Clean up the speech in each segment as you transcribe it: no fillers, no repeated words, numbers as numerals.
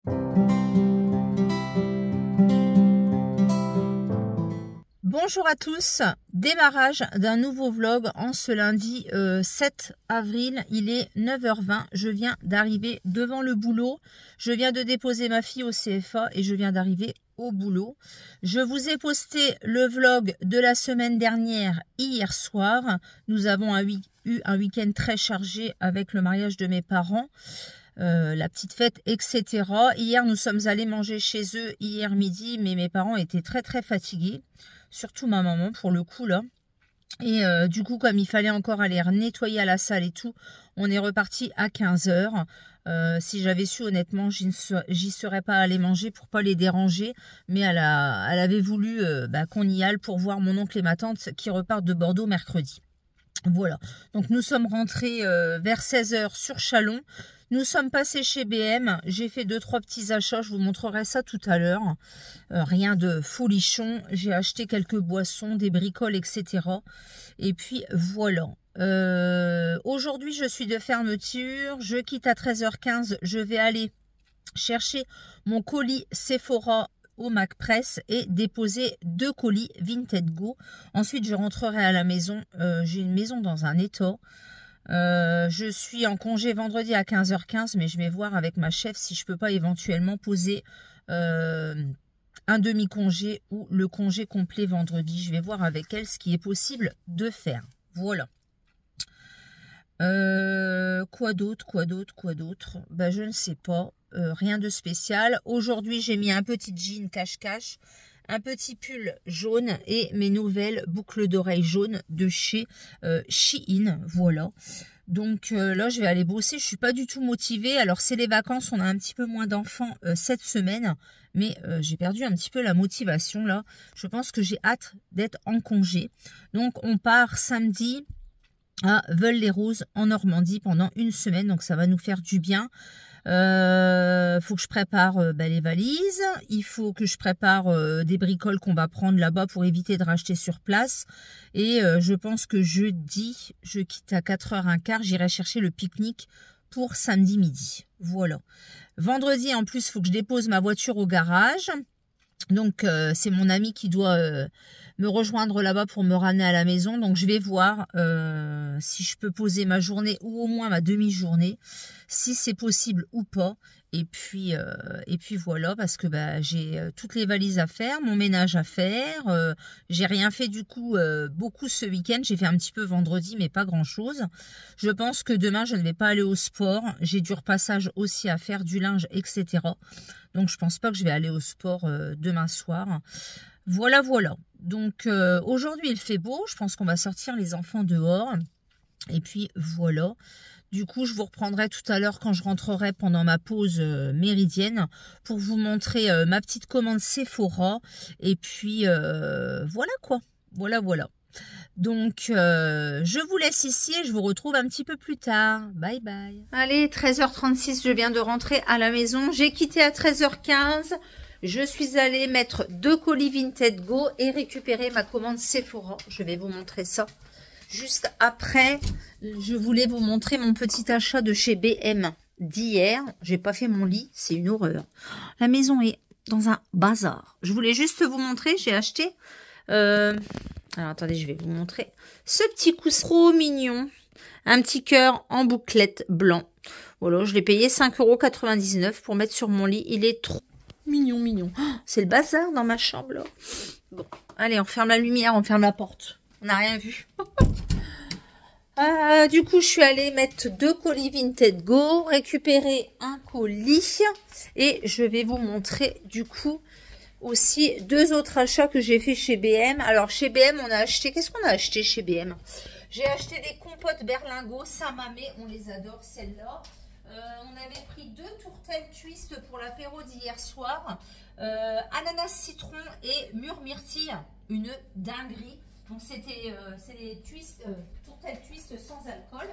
Bonjour à tous, démarrage d'un nouveau vlog en ce lundi 7 avril, il est 9h20, je viens d'arriver devant le boulot, je viens de déposer ma fille au CFA et je viens d'arriver au boulot. Je vous ai posté le vlog de la semaine dernière hier soir, nous avons eu un week-end très chargé avec le mariage de mes parents. La petite fête, etc. Hier, nous sommes allés manger chez eux hier midi, mais mes parents étaient très fatigués, surtout ma maman pour le coup là. Et du coup, comme il fallait encore aller nettoyer à la salle et tout, on est reparti à 15h. Si j'avais su, honnêtement, j'y serais pas allée manger pour pas les déranger, mais elle avait voulu qu'on y aille pour voir mon oncle et ma tante qui repartent de Bordeaux mercredi. Voilà, donc nous sommes rentrés vers 16h sur Chalon. Nous sommes passés chez BM, j'ai fait 2-3 petits achats, je vous montrerai ça tout à l'heure. Rien de folichon, j'ai acheté quelques boissons, des bricoles, etc. Et puis voilà. Aujourd'hui, je suis de fermeture, je quitte à 13h15, je vais aller chercher mon colis Sephora au Macpress et déposer 2 colis Vinted Go. Ensuite, je rentrerai à la maison. J'ai une maison dans un étang. Je suis en congé vendredi à 15h15, mais je vais voir avec ma chef si je peux pas éventuellement poser un demi-congé ou le congé complet vendredi. Je vais voir avec elle ce qui est possible de faire. Voilà. Quoi d'autre? Ben, je ne sais pas. Rien de spécial. Aujourd'hui, j'ai mis un petit jean cache-cache, un petit pull jaune et mes nouvelles boucles d'oreilles jaunes de chez Shein. Voilà. Donc là, je vais aller bosser. Je suis pas du tout motivée. Alors, c'est les vacances. On a un petit peu moins d'enfants cette semaine. Mais j'ai perdu un petit peu la motivation là. Je pense que j'ai hâte d'être en congé. Donc, on part samedi à Veules-les-Roses en Normandie pendant une semaine. Donc, ça va nous faire du bien. Faut que je prépare les valises, il faut que je prépare des bricoles qu'on va prendre là-bas pour éviter de racheter sur place et je pense que jeudi, je quitte à 4h15, j'irai chercher le pique-nique pour samedi midi. Voilà. Vendredi en plus, il faut que je dépose ma voiture au garage. Donc c'est mon ami qui doit me rejoindre là-bas pour me ramener à la maison. Donc je vais voir si je peux poser ma journée ou au moins ma demi-journée, si c'est possible ou pas. Et puis voilà, parce que j'ai toutes les valises à faire, mon ménage à faire. J'ai rien fait du coup beaucoup ce week-end. J'ai fait un petit peu vendredi, mais pas grand-chose. Je pense que demain, je ne vais pas aller au sport. J'ai du repassage aussi à faire, du linge, etc. Donc, je pense pas que je vais aller au sport demain soir. Voilà. Donc, aujourd'hui, il fait beau. Je pense qu'on va sortir les enfants dehors. Et puis, voilà. Du coup, je vous reprendrai tout à l'heure quand je rentrerai pendant ma pause méridienne pour vous montrer ma petite commande Sephora. Et puis, voilà quoi. Voilà. Donc, je vous laisse ici et je vous retrouve un petit peu plus tard. Bye bye. Allez, 13h36, je viens de rentrer à la maison. J'ai quitté à 13h15. Je suis allée mettre 2 colis Vinted Go et récupérer ma commande Sephora. Je vais vous montrer ça. Juste après, je voulais vous montrer mon petit achat de chez BM d'hier. J'ai pas fait mon lit, c'est une horreur. La maison est dans un bazar. Je voulais juste vous montrer, j'ai acheté... Alors, attendez, je vais vous montrer. Ce petit coussin trop mignon. Un petit cœur en bouclette blanc. Voilà, je l'ai payé 5,99 € pour mettre sur mon lit. Il est trop mignon. Oh, c'est le bazar dans ma chambre, là. Bon, allez, on ferme la lumière, on ferme la porte. On n'a rien vu. Du coup, je suis allée mettre 2 colis Vinted Go, récupérer un colis. Et je vais vous montrer, du coup... aussi 2 autres achats que j'ai fait chez BM. Alors chez BM on a acheté, qu'est-ce qu'on a acheté chez BM? J'ai acheté des compotes berlingots Saint-Mamé, on les adore celles-là. On avait pris 2 tourtelles twist pour l'apéro d'hier soir. Ananas citron et mûre myrtille, une dinguerie. Donc c'est des tourtelles twist sans alcool.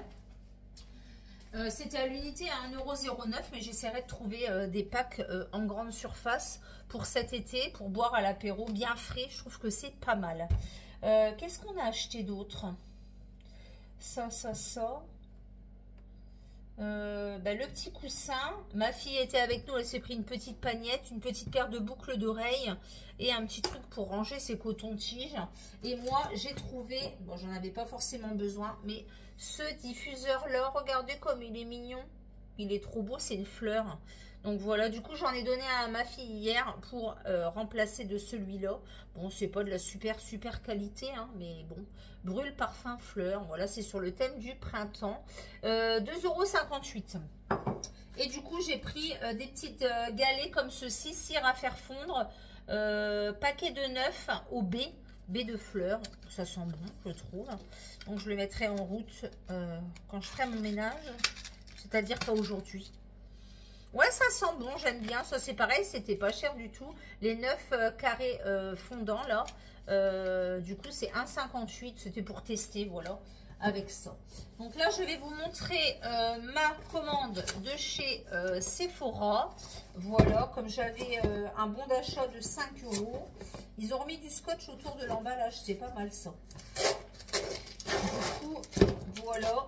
C'était à l'unité à 1,09 €, mais j'essaierai de trouver des packs en grande surface pour cet été, pour boire à l'apéro bien frais. Je trouve que c'est pas mal. Qu'est-ce qu'on a acheté d'autre? Ça. Le petit coussin, ma fille était avec nous, elle s'est pris une petite pagnette, une petite paire de boucles d'oreilles et un petit truc pour ranger ses cotons-tiges. Et moi, j'ai trouvé, bon, j'en avais pas forcément besoin, mais ce diffuseur-là, regardez comme il est mignon. Il est trop beau, c'est une fleur. Donc voilà, du coup, j'en ai donné à ma fille hier pour remplacer de celui-là. Bon, c'est pas de la super qualité, hein, mais bon. Brûle parfum fleur, voilà, c'est sur le thème du printemps. 2,58 €. Et du coup, j'ai pris des petites galets comme ceci, cire à faire fondre. Paquet de 9 au B de fleurs. Ça sent bon, je trouve. Donc, je le mettrai en route quand je ferai mon ménage. C'est-à-dire pas aujourd'hui. Ouais, ça sent bon, j'aime bien. Ça, c'est pareil, c'était pas cher du tout. Les 9 carrés fondants, là, du coup, c'est 1,58 €. C'était pour tester, voilà, avec ça. Donc là, je vais vous montrer ma commande de chez Sephora. Voilà, comme j'avais un bon d'achat de 5 €. Ils ont remis du scotch autour de l'emballage. C'est pas mal, ça. Du coup, voilà.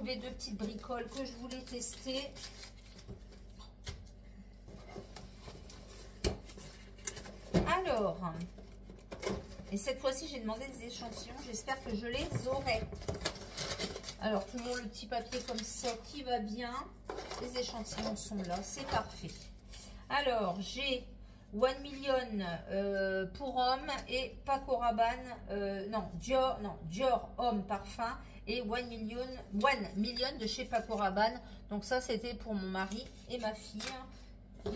Deux petites bricoles que je voulais tester. Alors, et cette fois-ci j'ai demandé des échantillons, j'espère que je les aurai. Alors toujours le petit papier comme ça qui va bien, les échantillons sont là, c'est parfait. Alors j'ai 1 Million pour homme et Paco Rabanne, Dior homme parfum et 1 Million de chez Paco Rabanne. Donc ça c'était pour mon mari et ma fille,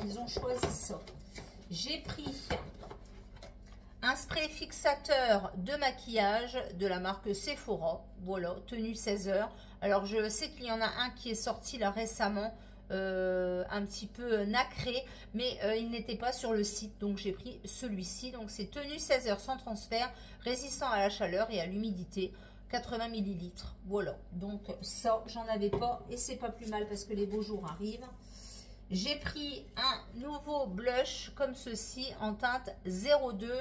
ils ont choisi ça. J'ai pris un spray fixateur de maquillage de la marque Sephora, voilà, tenue 16 heures. Alors je sais qu'il y en a un qui est sorti là récemment, un petit peu nacré, mais il n'était pas sur le site, donc j'ai pris celui-ci. Donc c'est tenue 16 heures sans transfert, résistant à la chaleur et à l'humidité, 80 ml. Voilà, donc ça j'en avais pas et c'est pas plus mal parce que les beaux jours arrivent. J'ai pris un nouveau blush comme ceci en teinte 02,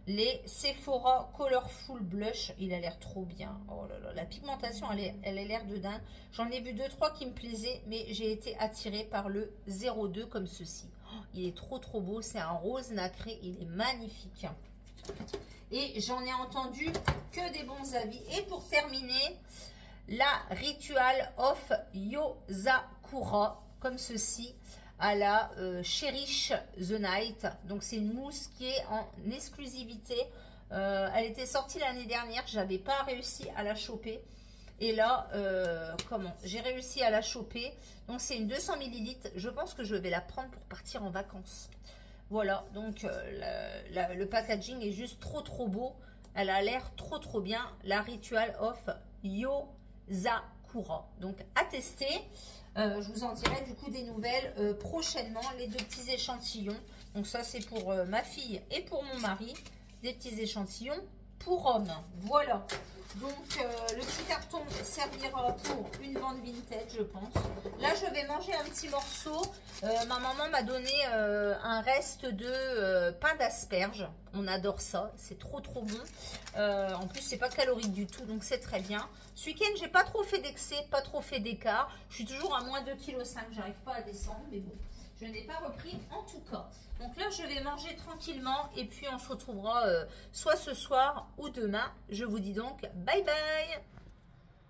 les Sephora Colorful Blush. Il a l'air trop bien. Oh là là, la pigmentation, elle a l'air de dingue. J'en ai vu 2-3 qui me plaisaient, mais j'ai été attirée par le 02 comme ceci. Oh, il est trop beau. C'est un rose nacré. Il est magnifique. Et j'en ai entendu que des bons avis. Et pour terminer, la Ritual of Yozakura comme ceci à la Cherish the Night. Donc c'est une mousse qui est en exclusivité. Elle était sortie l'année dernière, j'avais pas réussi à la choper. Et là, j'ai réussi à la choper. Donc c'est une 200 ml. Je pense que je vais la prendre pour partir en vacances. Voilà, donc le packaging est juste trop beau. Elle a l'air trop bien. La Ritual of Yozakura. Donc à tester. Je vous en dirai du coup des nouvelles prochainement, les 2 petits échantillons. Donc ça c'est pour ma fille et pour mon mari, des petits échantillons pour hommes. Voilà, donc le petit carton servira pour une vente vintage je pense. Là je vais manger un petit morceau. Ma maman m'a donné un reste de pain d'asperges. On adore ça, c'est trop bon. En plus c'est pas calorique du tout, donc c'est très bien. Ce week-end j'ai pas trop fait d'excès, pas trop fait d'écart. Je suis toujours à moins 2,5 kg, j'arrive pas à descendre, mais bon, je n'ai pas repris en tout cas. Donc là je vais manger tranquillement et puis on se retrouvera soit ce soir ou demain. Je vous dis donc bye bye.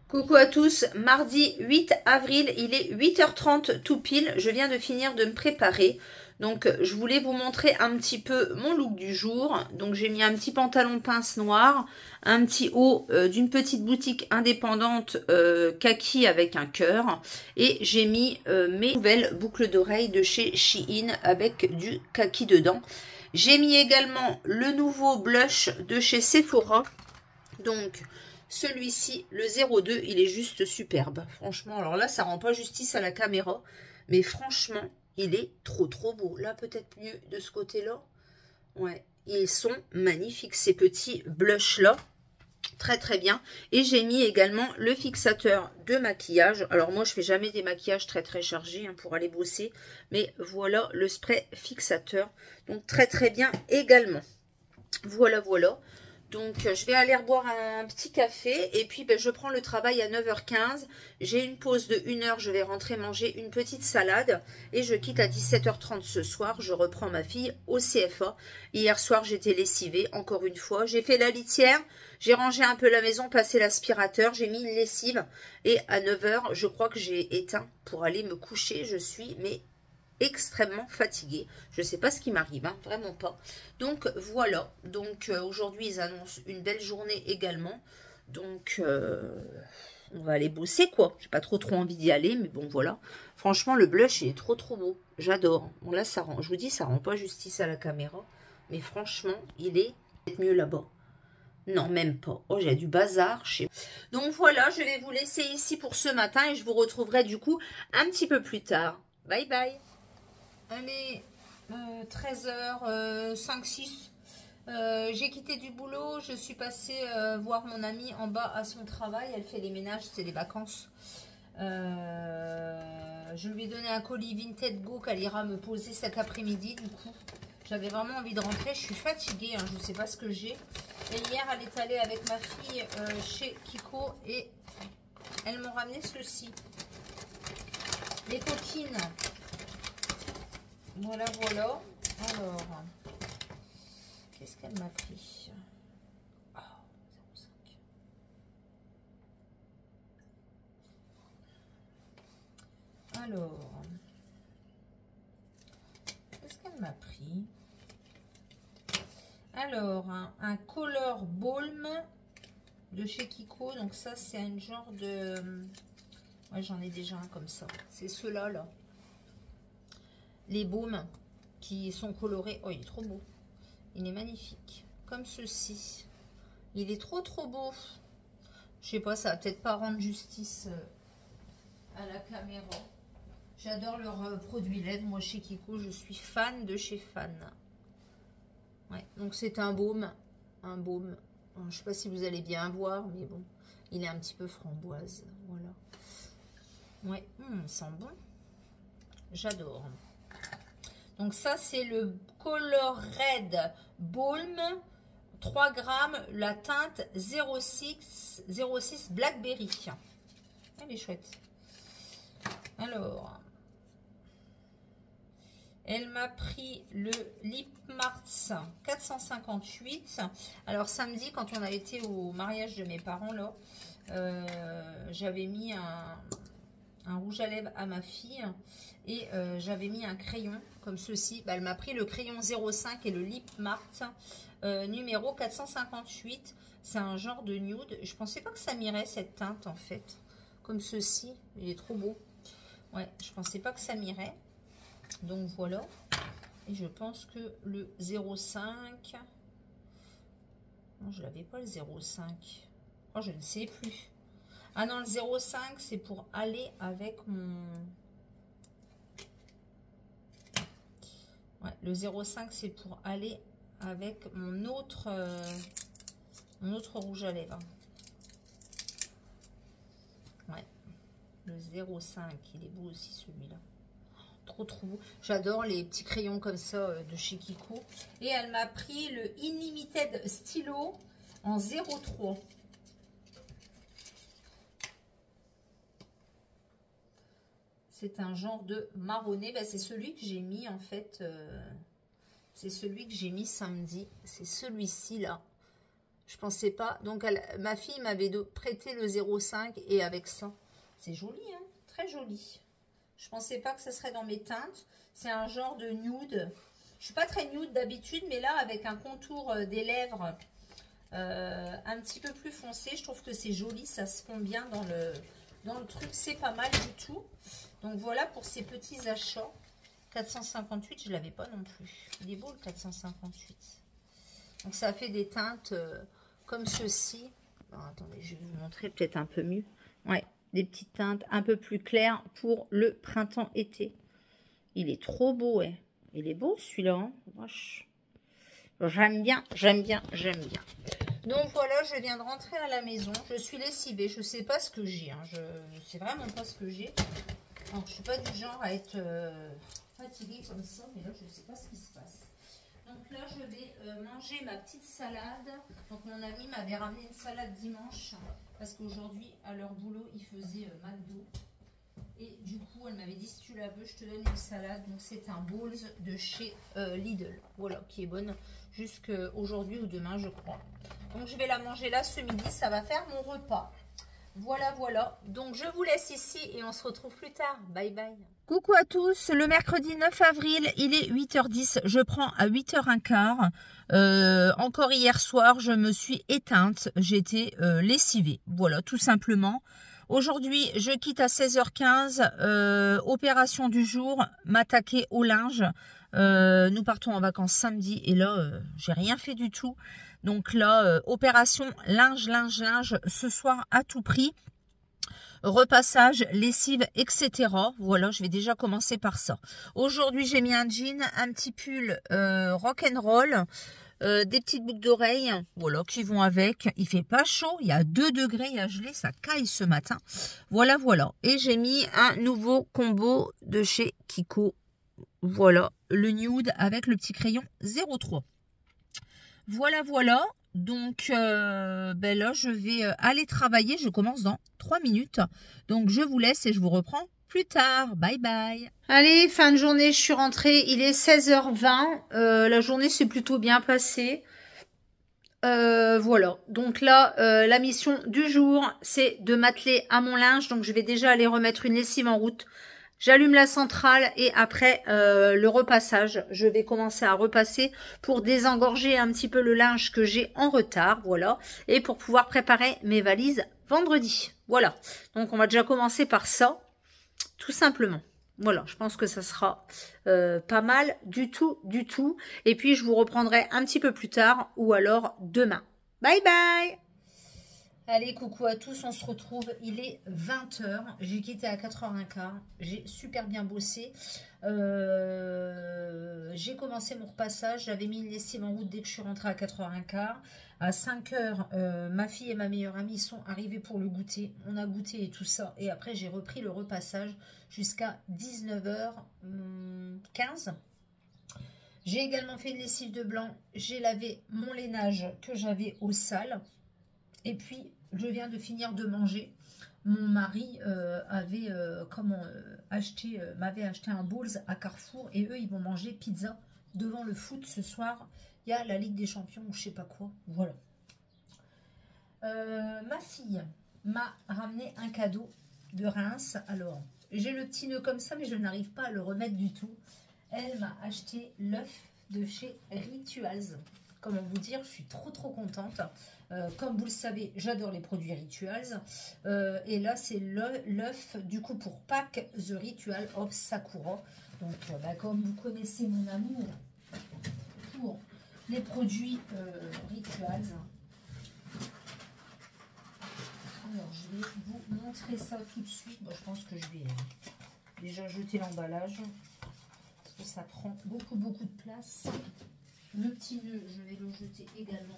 Coucou à tous, mardi 8 avril, il est 8h30 tout pile, je viens de finir de me préparer. Donc je voulais vous montrer un petit peu mon look du jour. Donc j'ai mis un petit pantalon pince noir, un petit haut d'une petite boutique indépendante kaki avec un cœur. Et j'ai mis mes nouvelles boucles d'oreilles de chez Shein avec du kaki dedans. J'ai mis également le nouveau blush de chez Sephora. Donc celui-ci, le 02, il est juste superbe. Franchement, alors là, ça rend pas justice à la caméra. Mais franchement, il est trop beau. Là, peut-être mieux de ce côté-là. Ouais, ils sont magnifiques, ces petits blushs-là. Très bien. Et j'ai mis également le fixateur de maquillage. Alors moi, je fais jamais des maquillages très chargés hein, pour aller bosser. Mais voilà le spray fixateur. Donc très bien également. Voilà. Donc, je vais aller boire un petit café. Et puis, ben, je prends le travail à 9h15. J'ai une pause de 1h. Je vais rentrer manger une petite salade. Et je quitte à 17h30 ce soir. Je reprends ma fille au CFA. Hier soir, j'étais lessivée, encore une fois. J'ai fait la litière. J'ai rangé un peu la maison, passé l'aspirateur. J'ai mis une lessive. Et à 9h, je crois que j'ai éteint pour aller me coucher. Je suis, mais extrêmement fatiguée. Je ne sais pas ce qui m'arrive, hein, vraiment pas. Donc voilà, donc aujourd'hui ils annoncent une belle journée également. Donc on va aller bosser quoi. J'ai pas trop envie d'y aller, mais bon voilà. Franchement le blush il est trop beau. J'adore. Bon là ça rend, je vous dis ça rend pas justice à la caméra, mais franchement il est mieux là-bas. Non, même pas. Oh, j'ai du bazar chez. Donc voilà, je vais vous laisser ici pour ce matin et je vous retrouverai du coup un petit peu plus tard. Bye bye. Allez, 13h, 5-6. J'ai quitté du boulot. Je suis passée voir mon amie en bas à son travail. Elle fait les ménages, c'est les vacances. Je lui ai donné un colis Vinted Go qu'elle ira me poser cet après-midi. Du coup, j'avais vraiment envie de rentrer. Je suis fatiguée, hein, je ne sais pas ce que j'ai. Et hier, elle est allée avec ma fille chez Kiko et elles m'ont ramené ceci. Les coquines. Voilà, voilà. Alors, qu'est-ce qu'elle m'a pris? Oh, 0,5. Alors, qu'est-ce qu'elle m'a pris? Alors, un Color Balm de chez Kiko. Donc ça, c'est un genre de... Ouais, j'en ai déjà un comme ça. C'est ceux-là, là. Les baumes qui sont colorés. Oh, il est trop beau. Il est magnifique. Comme ceci. Il est trop beau. Je sais pas, ça va peut-être pas rendre justice à la caméra. J'adore leurs produits LED. Moi, chez Kiko, je suis fan de chez Fan. Ouais, donc c'est un baume. Un baume. Je sais pas si vous allez bien voir, mais bon. Il est un petit peu framboise. Voilà. Ouais, il sent bon. J'adore. Donc ça, c'est le Color Red Balm, 3 grammes, la teinte 06 Blackberry. Elle est chouette. Alors, elle m'a pris le Lip Mars 458. Alors samedi, quand on a été au mariage de mes parents, là, j'avais mis un rouge à lèvres à ma fille et j'avais mis un crayon comme ceci. Bah, elle m'a pris le crayon 05 et le Lip Mart numéro 458. C'est un genre de nude. Je pensais pas que ça m'irait cette teinte en fait. Comme ceci. Il est trop beau. Ouais, je pensais pas que ça m'irait. Donc voilà. Et je pense que le 05... Non, je l'avais pas le 05. Oh, je ne sais plus. Ah non, le 05, c'est pour aller avec mon... Ouais, le 05, c'est pour aller avec mon autre rouge à lèvres. Ouais, le 05, il est beau aussi celui-là. Trop beau. J'adore les petits crayons comme ça de chez Kiko. Et elle m'a pris le Unlimited Stylo en 03. C'est un genre de marronné. Ben, c'est celui que j'ai mis en fait. C'est celui que j'ai mis samedi. C'est celui-ci là. Je pensais pas. Donc ma fille m'avait prêté le 05 et avec ça. C'est joli, hein, très joli. Je pensais pas que ça serait dans mes teintes. C'est un genre de nude. Je suis pas très nude d'habitude, mais là avec un contour des lèvres un petit peu plus foncé, je trouve que c'est joli. Ça se fond bien dans le truc. C'est pas mal du tout. Donc voilà pour ces petits achats. 458, je ne l'avais pas non plus. Il est beau le 458. Donc ça fait des teintes comme ceci. Alors, attendez, je vais vous montrer peut-être un peu mieux. Ouais, des petites teintes un peu plus claires pour le printemps-été. Il est trop beau, ouais. Il est beau celui-là. Hein. J'aime bien, j'aime bien, j'aime bien. Donc voilà, je viens de rentrer à la maison. Je suis lessivée. Je ne sais pas ce que j'ai. Hein. Je ne sais vraiment pas ce que j'ai. Alors, je ne suis pas du genre à être fatiguée comme ça, mais là, je ne sais pas ce qui se passe. Donc là, je vais manger ma petite salade. Donc mon ami m'avait ramené une salade dimanche parce qu'aujourd'hui, à leur boulot, ils faisaient McDo. Et du coup, elle m'avait dit, si tu la veux, je te donne une salade. Donc c'est un Bowls de chez Lidl. Voilà, qui est bonne jusqu'aujourd'hui ou demain, je crois. Donc je vais la manger là ce midi. Ça va faire mon repas. Voilà, voilà. Donc je vous laisse ici et on se retrouve plus tard. Bye bye. Coucou à tous, le mercredi 9 avril, il est 8h10, je prends à 8h15. Encore hier soir, je me suis éteinte, j'étais lessivée, voilà, tout simplement. Aujourd'hui, je quitte à 16h15, opération du jour, m'attaquer au linge. Nous partons en vacances samedi et là, j'ai rien fait du tout. Donc là, opération linge ce soir à tout prix. Repassage, lessive, etc. Voilà, je vais déjà commencer par ça. Aujourd'hui, j'ai mis un jean, un petit pull rock'n'roll, des petites boucles d'oreilles, voilà, qui vont avec. Il fait pas chaud, il y a 2 degrés, il y a gelé, ça caille ce matin. Voilà, voilà. Et j'ai mis un nouveau combo de chez Kiko. Voilà, le nude avec le petit crayon 03. Voilà, voilà. Donc ben là, je vais aller travailler. Je commence dans 3 minutes. Donc, je vous laisse et je vous reprends plus tard. Bye bye. Allez, fin de journée, je suis rentrée. Il est 16h20. La journée s'est plutôt bien passée. Voilà. Donc là, la mission du jour, c'est de m'atteler à mon linge. Donc, je vais déjà aller remettre une lessive en route. J'allume la centrale et après le repassage, je vais commencer à repasser pour désengorger un petit peu le linge que j'ai en retard, voilà, et pour pouvoir préparer mes valises vendredi, voilà. Donc on va déjà commencer par ça, tout simplement. Voilà, je pense que ça sera pas mal du tout, et puis je vous reprendrai un petit peu plus tard ou alors demain. Bye bye. Allez, coucou à tous, on se retrouve, il est 20h, j'ai quitté à 4h15, j'ai super bien bossé, j'ai commencé mon repassage, j'avais mis une lessive en route dès que je suis rentrée à 4h15, à 5h, ma fille et ma meilleure amie sont arrivées pour le goûter, on a goûté et tout ça, et après j'ai repris le repassage jusqu'à 19h15. J'ai également fait une lessive de blanc, j'ai lavé mon lainage que j'avais au sale, et puis je viens de finir de manger. Mon mari m'avait acheté un Bowls à Carrefour et eux ils vont manger pizza devant le foot ce soir. Il y a la Ligue des Champions ou je sais pas quoi. Voilà. Ma fille m'a ramené un cadeau de Reims. Alors j'ai le petit nœud comme ça mais je n'arrive pas à le remettre du tout. Elle m'a acheté l'œuf de chez Rituals. Comment vous dire, je suis trop contente. Comme vous le savez, j'adore les produits Rituals. Et là, c'est l'œuf du coup pour Pâques, The Ritual of Sakura. Donc, comme vous connaissez mon amour pour les produits Rituals. Alors, je vais vous montrer ça tout de suite. Bon, je pense que je vais déjà jeter l'emballage. Parce que ça prend beaucoup de place. Le petit nœud, je vais le jeter également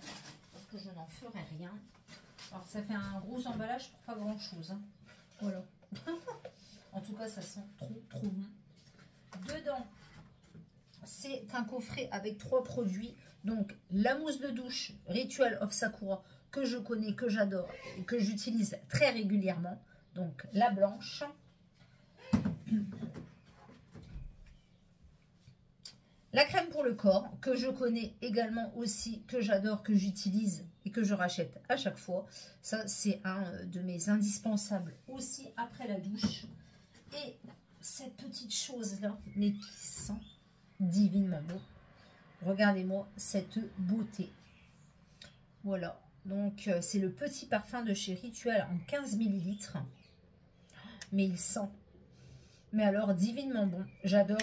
parce que je n'en ferai rien. Alors ça fait un gros emballage pour pas grand chose. Hein. Voilà. En tout cas, ça sent trop bon. Dedans, c'est un coffret avec 3 produits. Donc la mousse de douche Ritual of Sakura que je connais, que j'adore et que j'utilise très régulièrement. Donc la blanche. La crème pour le corps, que je connais également aussi, que j'adore, que j'utilise et que je rachète à chaque fois. Ça, c'est un de mes indispensables aussi après la douche. Et cette petite chose-là, mais qui sent divinement beau. Regardez-moi cette beauté. Voilà, donc c'est le petit parfum de chez Ritual en 15 ml. Mais il sent... Mais alors, divinement bon. J'adore.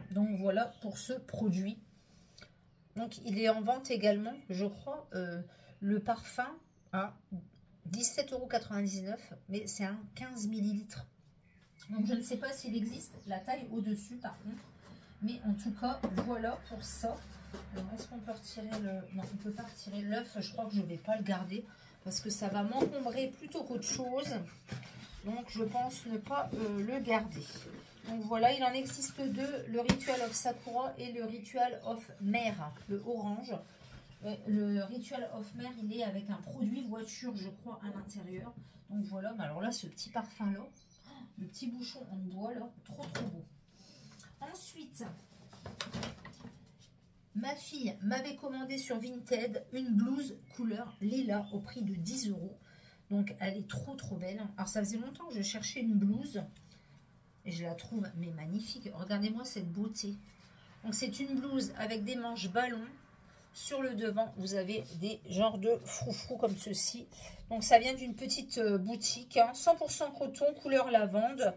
Donc, voilà pour ce produit. Donc, il est en vente également, je crois, le parfum à 17,99 €. Mais c'est un 15 ml. Donc, je ne sais pas s'il existe la taille au-dessus, par contre. Mais en tout cas, voilà pour ça. Alors, est-ce qu'on peut retirer le... Non, on ne peut pas retirer l'œuf. Je crois que je ne vais pas le garder parce que ça va m'encombrer plutôt qu'autre chose. Donc, je pense ne pas le garder. Donc voilà, il en existe deux, le Ritual of Sakura et le Ritual of Mer, le orange. Le Ritual of Mer, il est avec un produit voiture, je crois, à l'intérieur. Donc voilà, mais alors là, ce petit parfum-là, le petit bouchon en bois, là, trop beau. Ensuite, ma fille m'avait commandé sur Vinted une blouse couleur lilas au prix de 10 €. Donc, elle est trop belle. Alors, ça faisait longtemps que je cherchais une blouse. Et je la trouve, mais magnifique. Regardez-moi cette beauté. Donc, c'est une blouse avec des manches ballons. Sur le devant, vous avez des genres de froufrous comme ceci. Donc, ça vient d'une petite boutique. 100% coton, couleur lavande.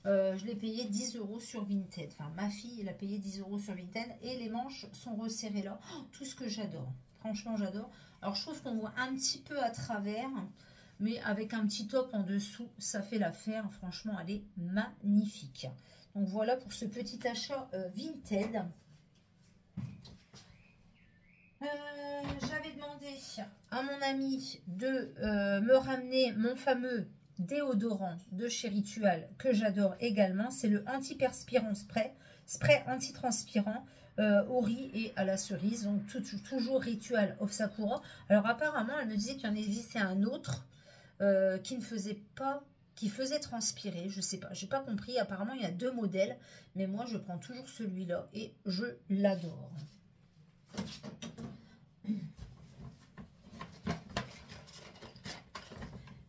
Je l'ai payé 10 € sur Vinted. Enfin, ma fille, elle a payé 10 € sur Vinted. Et les manches sont resserrées là. Oh, tout ce que j'adore. Franchement, j'adore. Alors, je trouve qu'on voit un petit peu à travers. Mais avec un petit top en dessous, ça fait l'affaire. Franchement, elle est magnifique. Donc, voilà pour ce petit achat Vinted. J'avais demandé à mon ami de me ramener mon fameux déodorant de chez Ritual que j'adore également. C'est le antiperspirant spray antitranspirant au riz et à la cerise. Donc toujours Ritual of Sakura. Alors apparemment, elle me disait qu'il y en existait un autre qui ne faisait pas, qui faisait transpirer. Je sais pas, j'ai pas compris. Apparemment, il y a deux modèles, mais moi je prends toujours celui-là et je l'adore.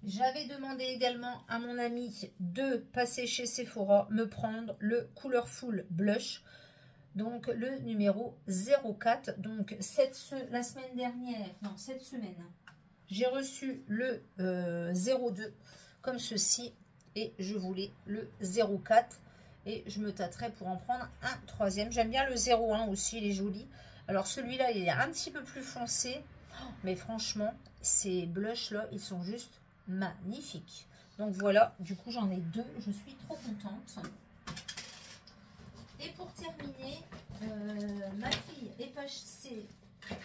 J'avais demandé également à mon ami de passer chez Sephora, me prendre le Colorful Blush, donc le numéro 04. Donc la semaine dernière, non cette semaine, j'ai reçu le 02 comme ceci et je voulais le 04 et je me tâterai pour en prendre un troisième. J'aime bien le 01 aussi, il est joli. Alors celui-là, il est un petit peu plus foncé, mais franchement, ces blushs-là, ils sont juste magnifiques. Donc voilà, du coup, j'en ai deux. Je suis trop contente. Et pour terminer, ma fille est passée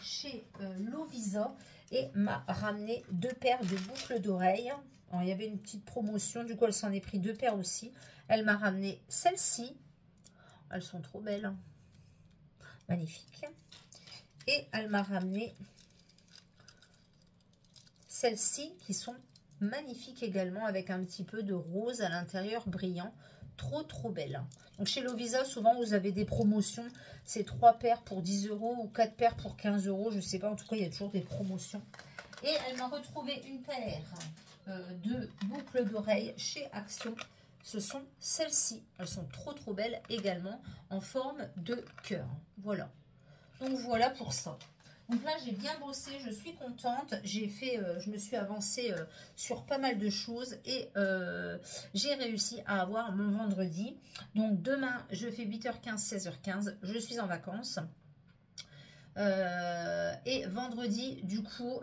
chez Lovisa et m'a ramené deux paires de boucles d'oreilles. Il y avait une petite promotion, du coup, elle s'en est pris deux paires aussi. Elle m'a ramené celles-ci. Elles sont trop belles. Magnifique. Et elle m'a ramené celles-ci qui sont magnifiques également avec un petit peu de rose à l'intérieur brillant. Trop belle. Donc chez Lovisa, souvent vous avez des promotions. C'est 3 paires pour 10 € ou 4 paires pour 15 €. Je ne sais pas, en tout cas il y a toujours des promotions. Et elle m'a retrouvé une paire de boucles d'oreilles chez Action. Ce sont celles-ci. Elles sont trop belles également en forme de cœur. Voilà. Donc voilà pour ça. Donc là j'ai bien bossé, je suis contente. J'ai fait, je me suis avancée sur pas mal de choses et j'ai réussi à avoir mon vendredi. Donc demain je fais 8h15, 16h15. Je suis en vacances. Et vendredi, du coup,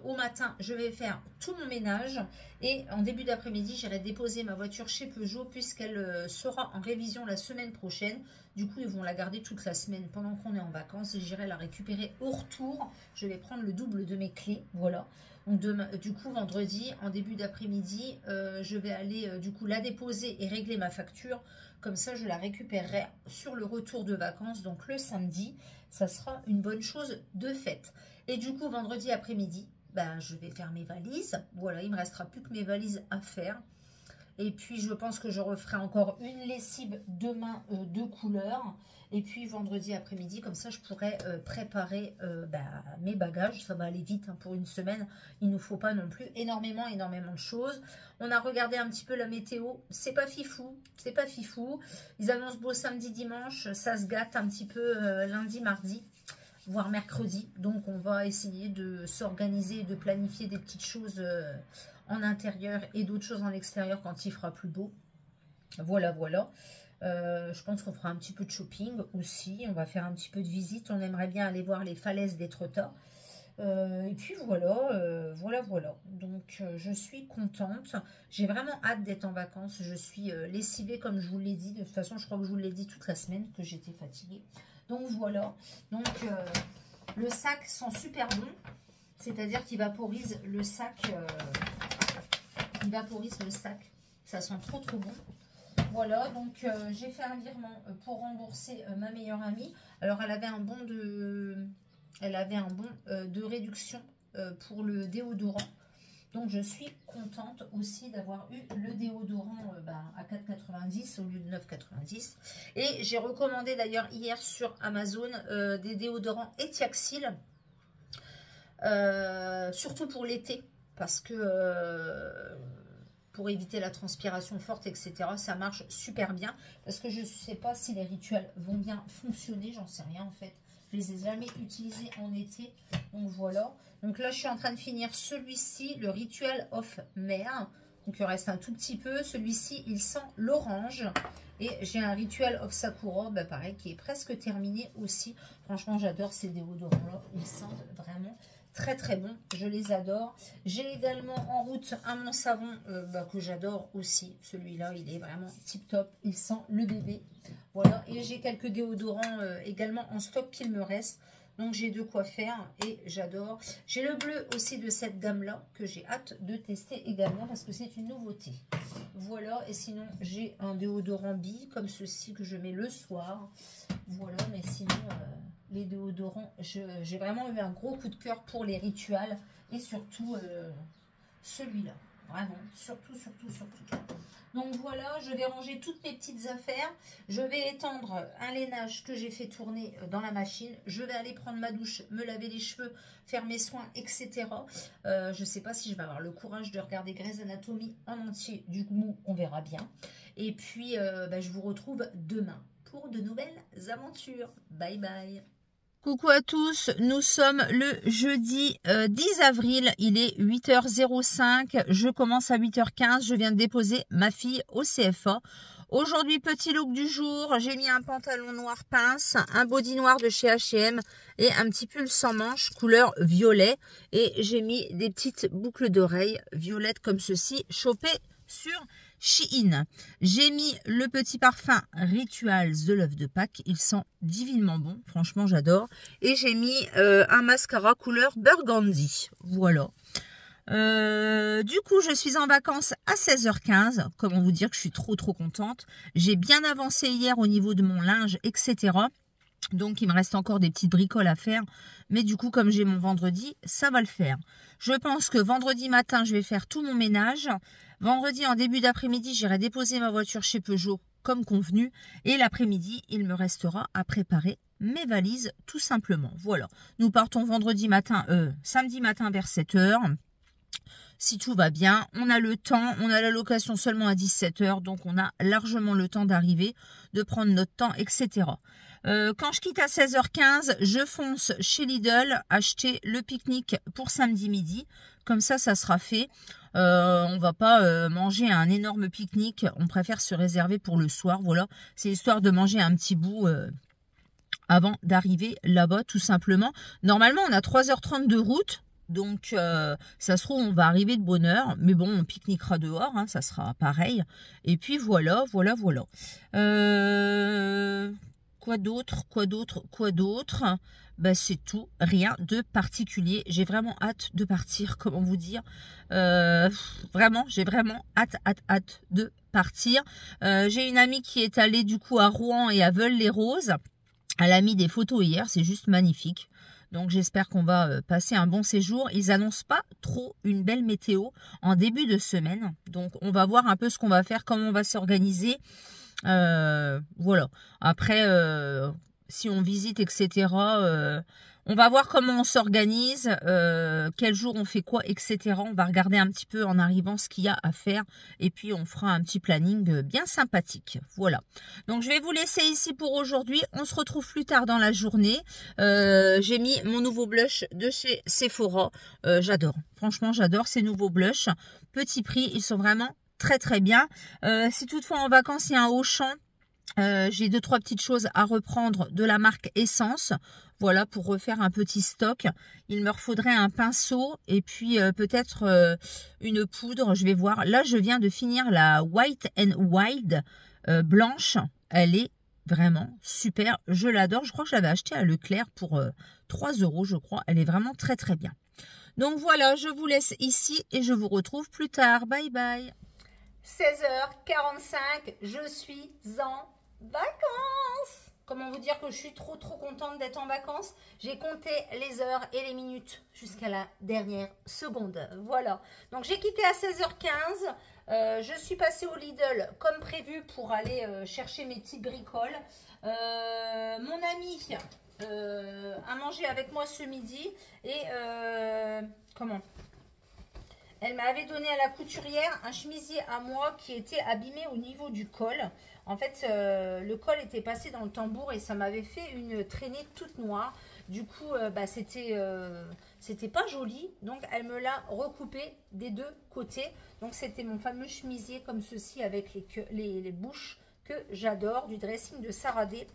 au matin, je vais faire tout mon ménage. Et en début d'après-midi, j'irai déposer ma voiture chez Peugeot puisqu'elle sera en révision la semaine prochaine. Du coup, ils vont la garder toute la semaine pendant qu'on est en vacances. Et j'irai la récupérer au retour. Je vais prendre le double de mes clés. Voilà. Donc demain, du coup, vendredi, en début d'après-midi, je vais aller du coup la déposer et régler ma facture. Comme ça, je la récupérerai sur le retour de vacances. Donc le samedi, ça sera une bonne chose de faite. Et du coup, vendredi après-midi, ben, je vais faire mes valises. Voilà, il ne me restera plus que mes valises à faire. Et puis, je pense que je referai encore une lessive demain de couleur. Et puis, vendredi après-midi, comme ça, je pourrai préparer mes bagages. Ça va aller vite hein, pour une semaine. Il ne nous faut pas non plus énormément de choses. On a regardé un petit peu la météo. C'est pas fifou. C'est pas fifou. Ils annoncent beau samedi, dimanche. Ça se gâte un petit peu lundi, mardi, voire mercredi. Donc, on va essayer de s'organiser et de planifier des petites choses en intérieur et d'autres choses en extérieur quand il fera plus beau. Voilà. Je pense qu'on fera un petit peu de shopping aussi. On va faire un petit peu de visite. On aimerait bien aller voir les falaises d'Étretat. Et puis voilà. Donc, je suis contente. J'ai vraiment hâte d'être en vacances. Je suis lessivée comme je vous l'ai dit. De toute façon, je crois que je vous l'ai dit toute la semaine que j'étais fatiguée. Donc, voilà. Donc, le sac sent super bon. C'est-à-dire qu'il vaporise le sac. Ça sent trop bon. Voilà, donc j'ai fait un virement pour rembourser ma meilleure amie. Alors elle avait un bon de réduction pour le déodorant. Donc je suis contente aussi d'avoir eu le déodorant à 4,90 au lieu de 9,90. Et j'ai recommandé d'ailleurs hier sur Amazon des déodorants Etiaxil, surtout pour l'été, parce que pour éviter la transpiration forte, etc. Ça marche super bien, parce que je ne sais pas si les rituels vont bien fonctionner, j'en sais rien en fait. Je les ai jamais utilisés en été, donc voilà. Donc là, je suis en train de finir celui-ci, le Ritual of Mer. Donc il reste un tout petit peu. Celui-ci, il sent l'orange. Et j'ai un Ritual of Sakura, pareil, qui est presque terminé aussi. Franchement, j'adore ces déodorants-là. Ils sentent vraiment très très bon. Je les adore. J'ai également en route un mon savon que j'adore aussi. Celui-là, il est vraiment tip top. Il sent le bébé. Voilà. Et j'ai quelques déodorants également en stock qu'il me reste. Donc j'ai de quoi faire et j'adore. J'ai le bleu aussi de cette gamme-là que j'ai hâte de tester également parce que c'est une nouveauté. Voilà, et sinon j'ai un déodorant bille comme ceci que je mets le soir. Voilà, mais sinon les déodorants, j'ai vraiment eu un gros coup de cœur pour les rituels et surtout celui-là. Vraiment, surtout. Donc voilà, je vais ranger toutes mes petites affaires. Je vais étendre un lainage que j'ai fait tourner dans la machine. Je vais aller prendre ma douche, me laver les cheveux, faire mes soins, etc. Je ne sais pas si je vais avoir le courage de regarder Grey's Anatomy en entier. Du coup, on verra bien. Et puis, je vous retrouve demain pour de nouvelles aventures. Bye bye. Coucou à tous, nous sommes le jeudi 10 avril, il est 8h05, je commence à 8h15, je viens de déposer ma fille au CFA. Aujourd'hui, petit look du jour, j'ai mis un pantalon noir pince, un body noir de chez H&M et un petit pull sans manches couleur violet. Et j'ai mis des petites boucles d'oreilles violettes comme ceci, chopées sur Shein. J'ai mis le petit parfum Rituals de l'œuf de Pâques. Il sent divinement bon. Franchement, j'adore. Et j'ai mis un mascara couleur burgundy. Voilà. Du coup, je suis en vacances à 16h15. Comment vous dire que je suis trop contente. J'ai bien avancé hier au niveau de mon linge, etc. Donc, il me reste encore des petites bricoles à faire. Mais du coup, comme j'ai mon vendredi, ça va le faire. Je pense que vendredi matin, je vais faire tout mon ménage. Vendredi, en début d'après-midi, j'irai déposer ma voiture chez Peugeot, comme convenu. Et l'après-midi, il me restera à préparer mes valises, tout simplement. Voilà. Nous partons samedi matin vers 7h. Si tout va bien, on a le temps, on a la location seulement à 17h, donc on a largement le temps d'arriver, de prendre notre temps, etc. Quand je quitte à 16h15, je fonce chez Lidl acheter le pique-nique pour samedi midi. Comme ça sera fait. On va pas manger un énorme pique-nique. On préfère se réserver pour le soir. Voilà, c'est histoire de manger un petit bout avant d'arriver là-bas, tout simplement. Normalement, on a 3h30 de route. Donc, ça se trouve, on va arriver de bonne heure. Mais bon, on pique-niquera dehors. Hein, ça sera pareil. Et puis, voilà. Quoi d'autre? C'est tout, rien de particulier. J'ai vraiment hâte de partir, comment vous dire. Vraiment, j'ai vraiment hâte de partir. J'ai une amie qui est allée du coup à Rouen et à Veules-les-Roses. Elle a mis des photos hier, c'est juste magnifique. Donc j'espère qu'on va passer un bon séjour. Ils annoncent pas trop une belle météo en début de semaine. Donc on va voir un peu ce qu'on va faire, comment on va s'organiser. Voilà. Après, si on visite, etc., on va voir comment on s'organise, quel jour on fait quoi, etc. On va regarder un petit peu en arrivant ce qu'il y a à faire. Et puis, on fera un petit planning bien sympathique. Voilà. Donc, je vais vous laisser ici pour aujourd'hui. On se retrouve plus tard dans la journée. J'ai mis mon nouveau blush de chez Sephora. J'adore. Franchement, j'adore ces nouveaux blushs. Petit prix, ils sont vraiment très bien. Si toutefois en vacances il y a un Auchan, j'ai 2-3 petites choses à reprendre de la marque Essence. Voilà, pour refaire un petit stock. Il me faudrait un pinceau et puis peut-être une poudre. Je vais voir. Là, je viens de finir la White n Wild blanche. Elle est vraiment super. Je l'adore. Je crois que je l'avais achetée à Leclerc pour 3 €, je crois. Elle est vraiment très bien. Donc voilà, je vous laisse ici et je vous retrouve plus tard. Bye bye. 16h45, je suis en vacances. Comment vous dire que je suis trop contente d'être en vacances. J'ai compté les heures et les minutes jusqu'à la dernière seconde. Voilà. Donc j'ai quitté à 16h15. Je suis passée au Lidl comme prévu pour aller chercher mes petites bricoles. Mon ami a mangé avec moi ce midi. Et elle m'avait donné à la couturière un chemisier à moi qui était abîmé au niveau du col. En fait, le col était passé dans le tambour et ça m'avait fait une traînée toute noire. Du coup, c'était pas joli. Donc, elle me l'a recoupé des deux côtés. Donc, c'était mon fameux chemisier comme ceci avec les bouches que j'adore, du dressing de Saradé.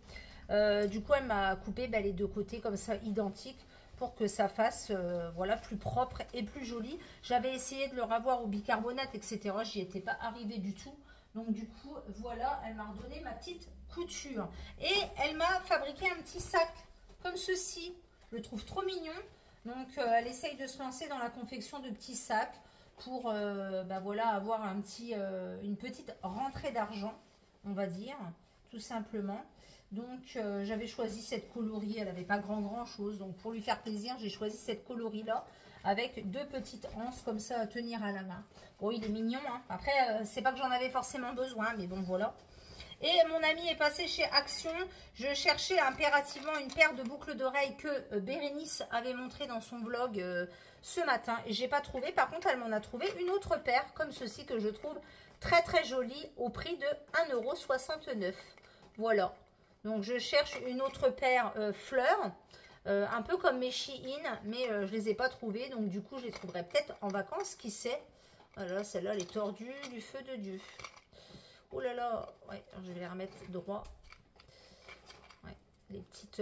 Du coup, elle m'a coupé les deux côtés comme ça, identiques, pour que ça fasse voilà, plus propre et plus joli. J'avais essayé de le ravoir au bicarbonate, etc. J'y étais pas arrivée du tout. Donc du coup, voilà, elle m'a redonné ma petite couture. Et elle m'a fabriqué un petit sac comme ceci. Je le trouve trop mignon. Donc elle essaye de se lancer dans la confection de petits sacs pour voilà, avoir une petite rentrée d'argent, on va dire, tout simplement. Donc j'avais choisi cette coloris, elle n'avait pas grand chose, donc pour lui faire plaisir j'ai choisi cette coloris là avec deux petites anses comme ça à tenir à la main. Bon, il est mignon, hein. Après c'est pas que j'en avais forcément besoin, mais bon voilà. Et mon ami est passé chez Action. Je cherchais impérativement une paire de boucles d'oreilles que Bérénice avait montré dans son vlog ce matin et j'ai pas trouvé. Par contre elle m'en a trouvé une autre paire comme ceci que je trouve très jolie au prix de 1,69 €. Voilà. Donc, je cherche une autre paire fleurs, un peu comme mes Shein, mais je ne les ai pas trouvées. Donc, du coup, je les trouverai peut-être en vacances, qui sait. Voilà, celle-là, elle est tordue du feu de Dieu. Oh là là, ouais, je vais les remettre droit. Ouais, les petites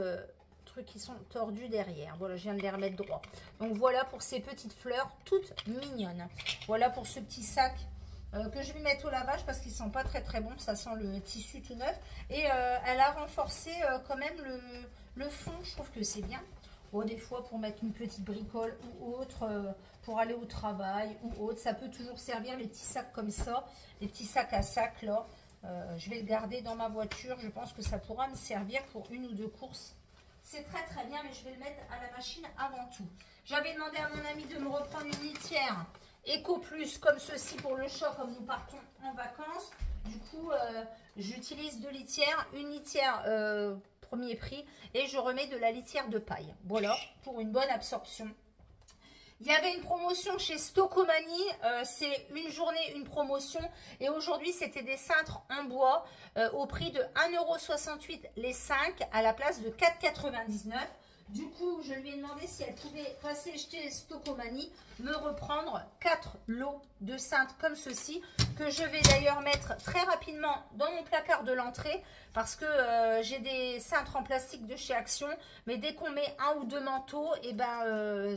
trucs qui sont tordus derrière. Voilà, je viens de les remettre droit. Donc, voilà pour ces petites fleurs toutes mignonnes. Voilà pour ce petit sac. Que je vais mettre au lavage parce qu'ils ne sont pas très bons, ça sent le tissu tout neuf. Et elle a renforcé quand même le fond, je trouve que c'est bien. Bon, des fois pour mettre une petite bricole ou autre, pour aller au travail ou autre, ça peut toujours servir les petits sacs comme ça, les petits sacs à sac là. Je vais le garder dans ma voiture, je pense que ça pourra me servir pour une ou deux courses. C'est très bien, mais je vais le mettre à la machine avant tout. J'avais demandé à mon ami de me reprendre une litière Eco Plus comme ceci pour le chat, comme nous partons en vacances. Du coup, j'utilise deux litières, une litière premier prix et je remets de la litière de paille. Voilà, pour une bonne absorption. Il y avait une promotion chez Stocomanie, c'est une journée, une promotion. Et aujourd'hui, c'était des cintres en bois au prix de 1,68 € les 5 à la place de 4,99 €. Du coup, je lui ai demandé si elle pouvait passer chez Stocomanie, me reprendre 4 lots de cintres comme ceci, que je vais d'ailleurs mettre très rapidement dans mon placard de l'entrée, parce que j'ai des cintres en plastique de chez Action, mais dès qu'on met un ou deux manteaux, et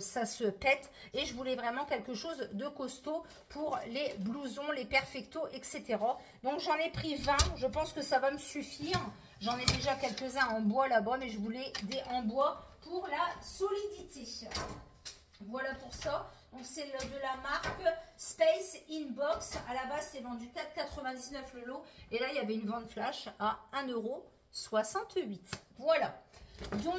ça se pète, et je voulais vraiment quelque chose de costaud pour les blousons, les perfectos, etc. Donc j'en ai pris 20, je pense que ça va me suffire. J'en ai déjà quelques-uns en bois là-bas, mais je voulais des en bois pour la solidité. Voilà pour ça. Donc c'est de la marque Space Inbox. À la base, c'est vendu 4,99 € le lot. Et là, il y avait une vente flash à 1,68 €. Voilà. Donc,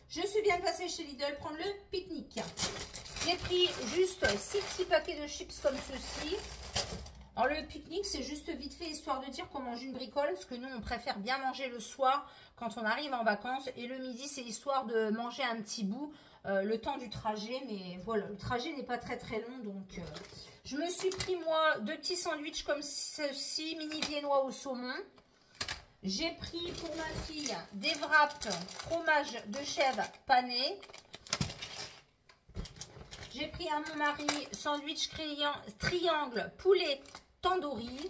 je suis bien passée chez Lidl prendre le pique-nique. J'ai pris juste 6 petits paquets de chips comme ceci. Alors le pique-nique, c'est juste vite fait, histoire de dire qu'on mange une bricole, parce que nous, on préfère bien manger le soir quand on arrive en vacances. Et le midi, c'est histoire de manger un petit bout le temps du trajet. Mais voilà, le trajet n'est pas très long. Donc, je me suis pris, moi, 2 petits sandwichs comme ceci, mini viennois au saumon. J'ai pris pour ma fille des wraps fromage de chèvre pané. J'ai pris à mon mari sandwich triangle poulet tandoori.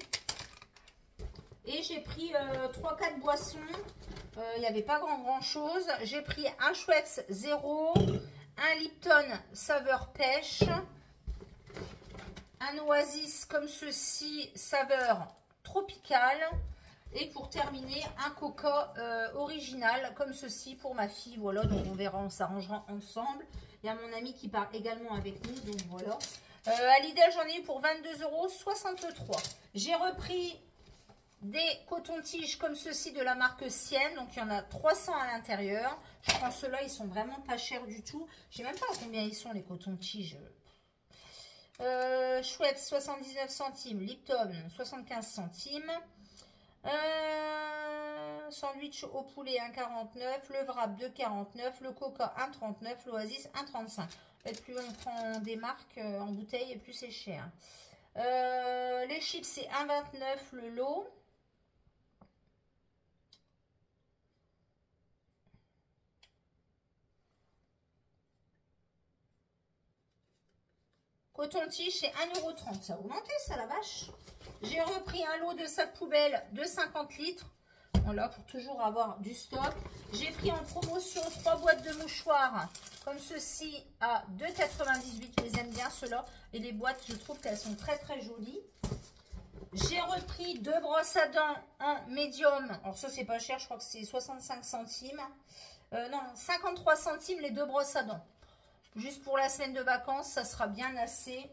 Et j'ai pris 3-4 boissons. Il n'y avait pas grand chose. J'ai pris un Schweppes zéro, un Lipton saveur pêche, un Oasis comme ceci, saveur tropicale. Et pour terminer, un Coca original comme ceci pour ma fille. Voilà, donc on verra, on s'arrangera ensemble. Il y a mon ami qui part également avec nous, donc voilà. À Lidl, j'en ai eu pour 22,63 €. J'ai repris des cotons-tiges comme ceci de la marque Sienne. Donc, il y en a 300 à l'intérieur. Je prends ceux-là, ils sont vraiment pas chers du tout. Je sais même pas à combien ils sont, les cotons-tiges. Schweppes, 79 centimes. Lipton, 75 centimes. Sandwich au poulet, 1,49. Le wrap, 2,49. Le coca, 1,39. L'Oasis, 1,35. En fait, plus on prend des marques en bouteille, et plus c'est cher. Les chips, c'est 1,29 le lot. Coton-tige, c'est 1,30 €. Ça a augmenté, ça, la vache. J'ai repris un lot de sacs poubelle de 50 litres. Voilà, pour toujours avoir du stock. J'ai pris en promotion 3 boîtes de mouchoirs comme ceci à 2,98 €. Je les aime bien, ceux-là. Et les boîtes, je trouve qu'elles sont très, très jolies. J'ai repris 2 brosses à dents en médium. Alors ça, c'est pas cher. Je crois que c'est 65 centimes. Non, 53 centimes les 2 brosses à dents. Juste pour la semaine de vacances, ça sera bien assez.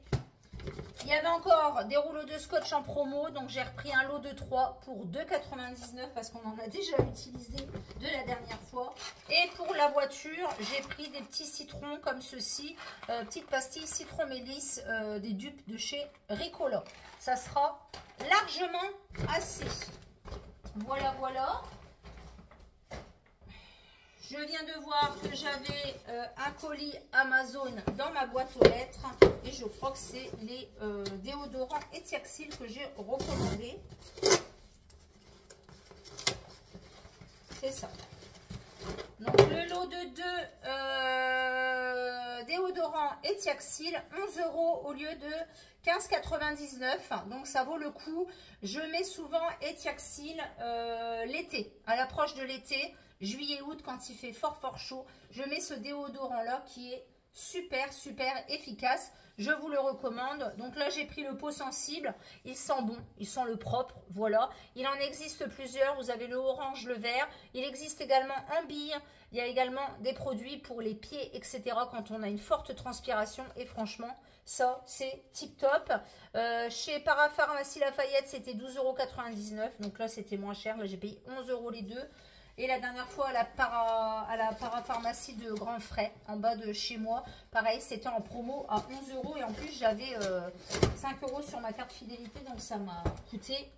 Il y avait encore des rouleaux de scotch en promo, donc j'ai repris un lot de 3 pour 2,99 € parce qu'on en a déjà utilisé de la dernière fois. Et pour la voiture, j'ai pris des petits citrons comme ceci, petites pastilles citron mélisse, des dupes de chez Ricola. Ça sera largement assez. Voilà, voilà. Je viens de voir que j'avais un colis Amazon dans ma boîte aux lettres. Et je crois que c'est les déodorants Etiaxil que j'ai recommandé. C'est ça. Donc le lot de 2 déodorants Etiaxil, 11 € au lieu de 15,99 €. Donc ça vaut le coup. Je mets souvent Etiaxil l'été, à l'approche de l'été. Juillet, août, quand il fait fort chaud, je mets ce déodorant là qui est super efficace. Je vous le recommande. Donc là, j'ai pris le pot sensible. Il sent bon, il sent le propre. Voilà. Il en existe plusieurs. Vous avez le orange, le vert. Il existe également en bille. Il y a également des produits pour les pieds, etc. quand on a une forte transpiration. Et franchement, ça, c'est tip top. Chez Parapharmacie Lafayette, c'était 12,99 €. Donc là, c'était moins cher. Là, j'ai payé 11 € les deux. Et la dernière fois, à la parapharmacie de Grand Frais, en bas de chez moi, pareil, c'était en promo à 11 € et en plus, j'avais 5 € sur ma carte fidélité, donc ça m'a coûté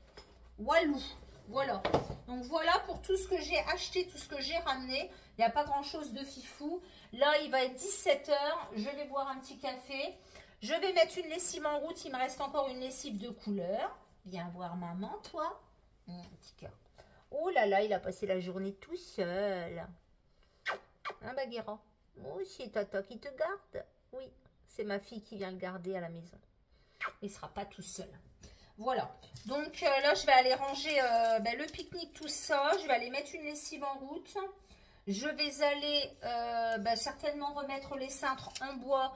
wallou. Voilà. Donc voilà pour tout ce que j'ai acheté, tout ce que j'ai ramené. Il n'y a pas grand-chose de fifou. Là, il va être 17 h. Je vais boire un petit café. Je vais mettre une lessive en route. Il me reste encore une lessive de couleur. Viens voir maman, toi. Petit cœur. Oh là là, il a passé la journée tout seul. Hein, Bagheera? Oh, c'est Tata qui te garde. Oui, c'est ma fille qui vient le garder à la maison. Il ne sera pas tout seul. Voilà. Donc là, je vais aller ranger le pique-nique, tout ça. Je vais aller mettre une lessive en route. Je vais aller certainement remettre les cintres en bois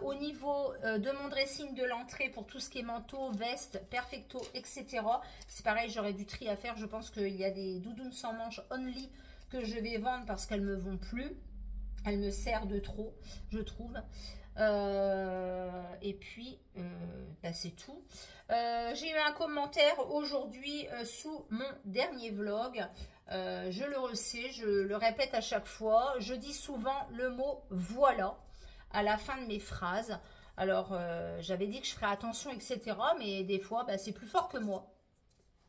au niveau de mon dressing de l'entrée pour tout ce qui est manteau, veste, perfecto, etc. C'est pareil, j'aurai du tri à faire. Je pense qu'il y a des doudounes sans manches only que je vais vendre parce qu'elles ne me vont plus. Elles me servent de trop, je trouve. Et puis, c'est tout. J'ai eu un commentaire aujourd'hui sous mon dernier vlog. Je le sais, je le répète à chaque fois. Je dis souvent le mot « voilà » à la fin de mes phrases. Alors, j'avais dit que je ferais attention, etc. Mais des fois, c'est plus fort que moi.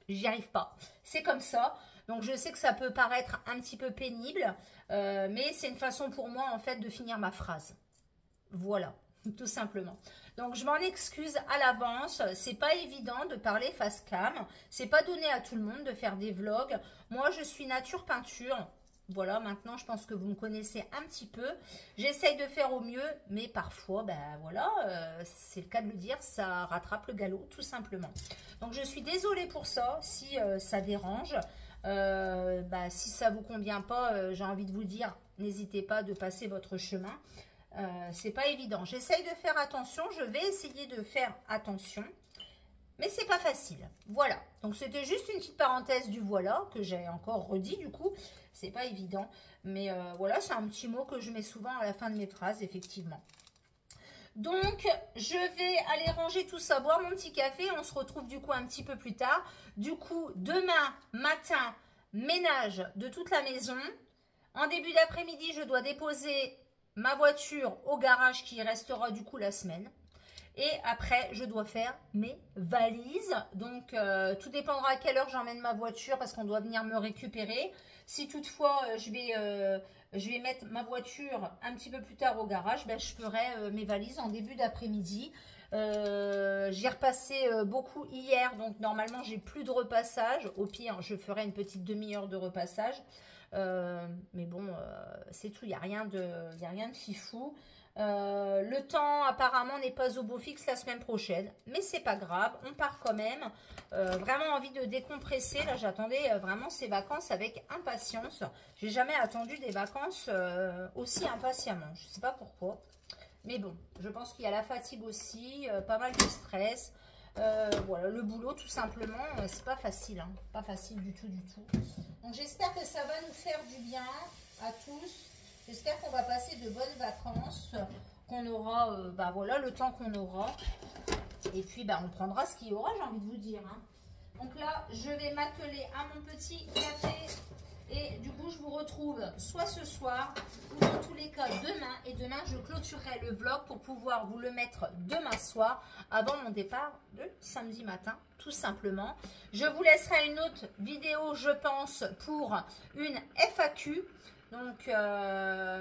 J'y arrive pas. C'est comme ça. Donc, je sais que ça peut paraître un petit peu pénible. Mais c'est une façon pour moi, en fait, de finir ma phrase. Voilà, tout simplement. Donc, je m'en excuse à l'avance. C'est pas évident de parler face cam. C'est pas donné à tout le monde de faire des vlogs. Moi, je suis nature peinture. Voilà, maintenant, je pense que vous me connaissez un petit peu. J'essaye de faire au mieux, mais parfois, voilà, c'est le cas de le dire, ça rattrape le galop, tout simplement. Donc, je suis désolée pour ça, si ça dérange. Si ça vous convient pas, j'ai envie de vous dire, n'hésitez pas de passer votre chemin. C'est pas évident. J'essaye de faire attention. Je vais essayer de faire attention. Mais c'est pas facile. Voilà. Donc, c'était juste une petite parenthèse du voilà que j'ai encore redit du coup. C'est pas évident. Mais voilà, c'est un petit mot que je mets souvent à la fin de mes phrases, effectivement. Donc, je vais aller ranger tout ça, boire mon petit café. On se retrouve du coup un petit peu plus tard. Du coup, demain matin, ménage de toute la maison. En début d'après-midi, je dois déposer ma voiture au garage qui restera du coup la semaine. Et après, je dois faire mes valises. Donc, tout dépendra à quelle heure j'emmène ma voiture parce qu'on doit venir me récupérer. Si toutefois, je vais mettre ma voiture un petit peu plus tard au garage, ben, je ferai mes valises en début d'après-midi. J'ai repassé beaucoup hier, donc normalement, j'ai plus de repassage. Au pire, je ferai une petite demi-heure de repassage. Mais bon, c'est tout, il n'y a rien de fifou. Le temps apparemment n'est pas au beau fixe la semaine prochaine, mais c'est pas grave, on part quand même. Vraiment envie de décompresser. Là, j'attendais vraiment ces vacances avec impatience. J'ai jamais attendu des vacances aussi impatiemment. Je sais pas pourquoi, mais bon, je pense qu'il y a la fatigue aussi, pas mal de stress. Voilà, le boulot tout simplement, c'est pas facile, hein, pas facile du tout, du tout. Donc j'espère que ça va nous faire du bien à tous. J'espère qu'on va passer de bonnes vacances, qu'on aura, voilà, le temps qu'on aura. Et puis, on prendra ce qu'il y aura, j'ai envie de vous dire. Hein. Donc là, je vais m'atteler à mon petit café. Et du coup, je vous retrouve soit ce soir, ou dans tous les cas demain. Et demain, je clôturerai le vlog pour pouvoir vous le mettre demain soir, avant mon départ de samedi matin, tout simplement. Je vous laisserai une autre vidéo, je pense, pour une FAQ. Donc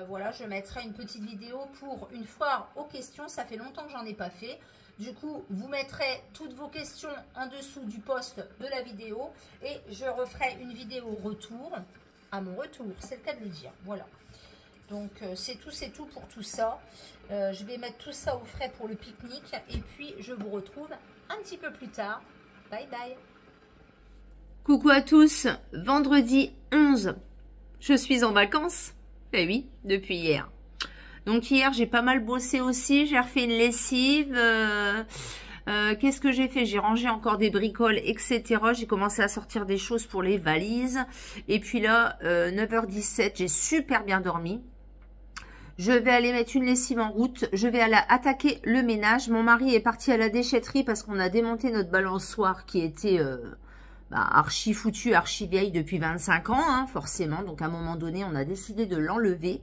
voilà, je mettrai une petite vidéo pour une foire aux questions. Ça fait longtemps que j'en ai pas fait. Du coup, vous mettrez toutes vos questions en dessous du post de la vidéo. Et je referai une vidéo retour. À mon retour, c'est le cas de le dire. Voilà. Donc c'est tout pour tout ça. Je vais mettre tout ça au frais pour le pique-nique. Et puis, je vous retrouve un petit peu plus tard. Bye bye. Coucou à tous. Vendredi 11. Je suis en vacances. Eh oui, depuis hier. Donc hier, j'ai pas mal bossé aussi. J'ai refait une lessive. Qu'est-ce que j'ai fait? J'ai rangé encore des bricoles, etc. J'ai commencé à sortir des choses pour les valises. Et puis là, 9h17, j'ai super bien dormi. Je vais aller mettre une lessive en route. Je vais aller attaquer le ménage. Mon mari est parti à la déchetterie parce qu'on a démonté notre balançoire qui était... archi foutu, archi vieille depuis 25 ans, hein, forcément. Donc, à un moment donné, on a décidé de l'enlever.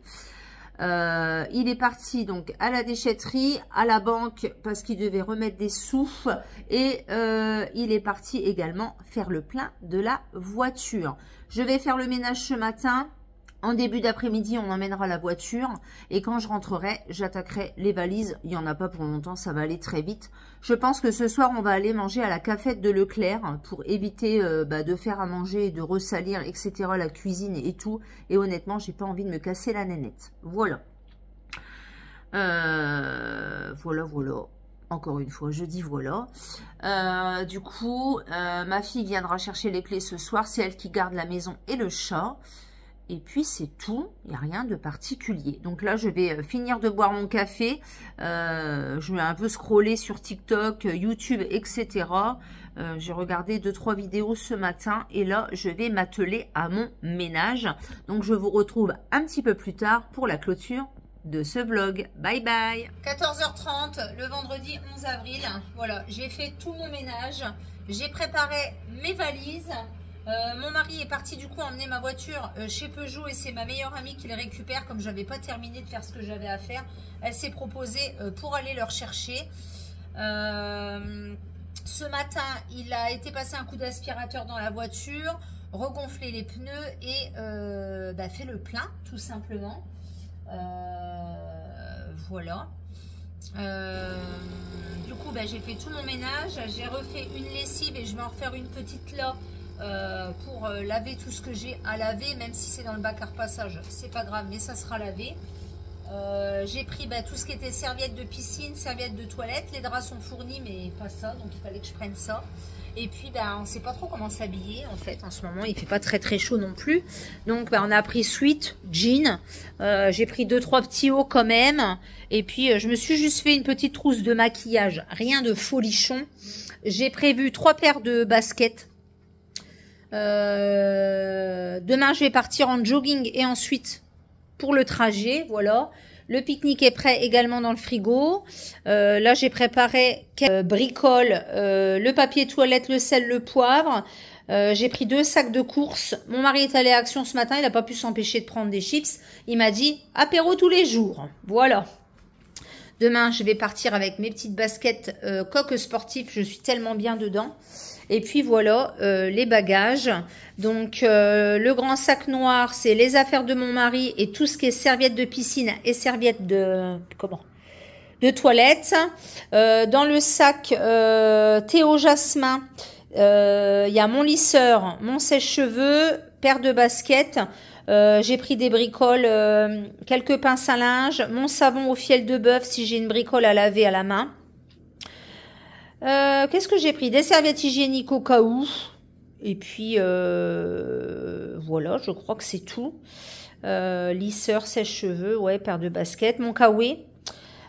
Il est parti donc à la déchetterie, à la banque, parce qu'il devait remettre des sous. Et il est parti également faire le plein de la voiture. Je vais faire le ménage ce matin. En début d'après-midi, on emmènera la voiture et quand je rentrerai, j'attaquerai les valises. Il n'y en a pas pour longtemps, ça va aller très vite. Je pense que ce soir, on va aller manger à la cafette de Leclerc pour éviter de faire à manger et de ressalir, etc. la cuisine et tout. Et honnêtement, j'ai pas envie de me casser la nénette. Voilà. Voilà. Encore une fois, je dis voilà. Du coup, ma fille viendra chercher les clés ce soir. C'est elle qui garde la maison et le chat. Et puis, c'est tout. Il n'y a rien de particulier. Donc là, je vais finir de boire mon café. Je vais un peu scroller sur TikTok, YouTube, etc. J'ai regardé 2-3 vidéos ce matin. Et là, je vais m'atteler à mon ménage. Donc, je vous retrouve un petit peu plus tard pour la clôture de ce vlog. Bye bye. 14h30, le vendredi 11 avril. Voilà, j'ai fait tout mon ménage. J'ai préparé mes valises. Mon mari est parti du coup emmener ma voiture chez Peugeot et c'est ma meilleure amie qui les récupère. Comme je n'avais pas terminé de faire ce que j'avais à faire, elle s'est proposée pour aller leur chercher. Ce matin, il a été passer un coup d'aspirateur dans la voiture, regonfler les pneus et fait le plein tout simplement. Voilà. Du coup, j'ai fait tout mon ménage. J'ai refait une lessive et je vais en refaire une petite là. Pour laver tout ce que j'ai à laver, même si c'est dans le bac à repassage, c'est pas grave, mais ça sera lavé. J'ai pris tout ce qui était serviettes de piscine, serviettes de toilette. Les draps sont fournis, mais pas ça, donc il fallait que je prenne ça. Et puis, on ne sait pas trop comment s'habiller, en fait, en ce moment. Il fait pas très très chaud non plus. Donc, on a pris sweat, jean. J'ai pris 2-3 petits hauts quand même. Et puis, je me suis juste fait une petite trousse de maquillage. Rien de folichon. J'ai prévu 3 paires de baskets. Demain, je vais partir en jogging et ensuite pour le trajet. Voilà. Le pique-nique est prêt également dans le frigo. Là, j'ai préparé quelques bricoles, le papier toilette, le sel, le poivre. J'ai pris 2 sacs de courses. Mon mari est allé à Action ce matin. Il n'a pas pu s'empêcher de prendre des chips. Il m'a dit apéro tous les jours. Voilà. Demain, je vais partir avec mes petites baskets coque sportif. Je suis tellement bien dedans. Et puis voilà, les bagages. Donc, le grand sac noir, c'est les affaires de mon mari et tout ce qui est serviettes de piscine et serviettes de... Comment ? De toilette. Dans le sac Théo Jasmin, il y a mon lisseur, mon sèche-cheveux, paire de baskets. J'ai pris des bricoles, quelques pinces à linge, mon savon au fiel de bœuf si j'ai une bricole à laver à la main. Qu'est-ce que j'ai pris? Des serviettes hygiéniques au cas où. Et puis, voilà, je crois que c'est tout. Lisseur, sèche-cheveux, ouais, paire de baskets, mon kawaii.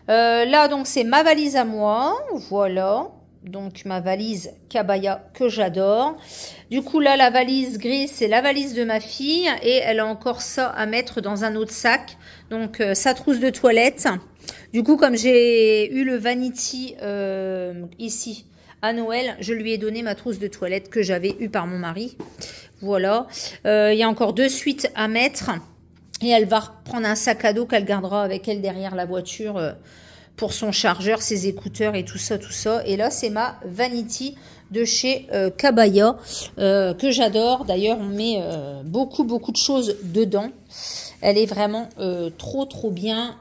Là, donc, c'est ma valise à moi. Voilà. Donc, ma valise Kabaya que j'adore. Du coup, là, la valise grise, c'est la valise de ma fille. Et elle a encore ça à mettre dans un autre sac. Donc, sa trousse de toilette. Du coup, comme j'ai eu le Vanity ici à Noël, je lui ai donné ma trousse de toilette que j'avais eue par mon mari. Voilà. Il y a encore 2 suites à mettre. Et elle va reprendre un sac à dos qu'elle gardera avec elle derrière la voiture pour son chargeur, ses écouteurs et tout ça, tout ça. Et là, c'est ma Vanity de chez Kabaya que j'adore. D'ailleurs, on met beaucoup de choses dedans. Elle est vraiment trop bien.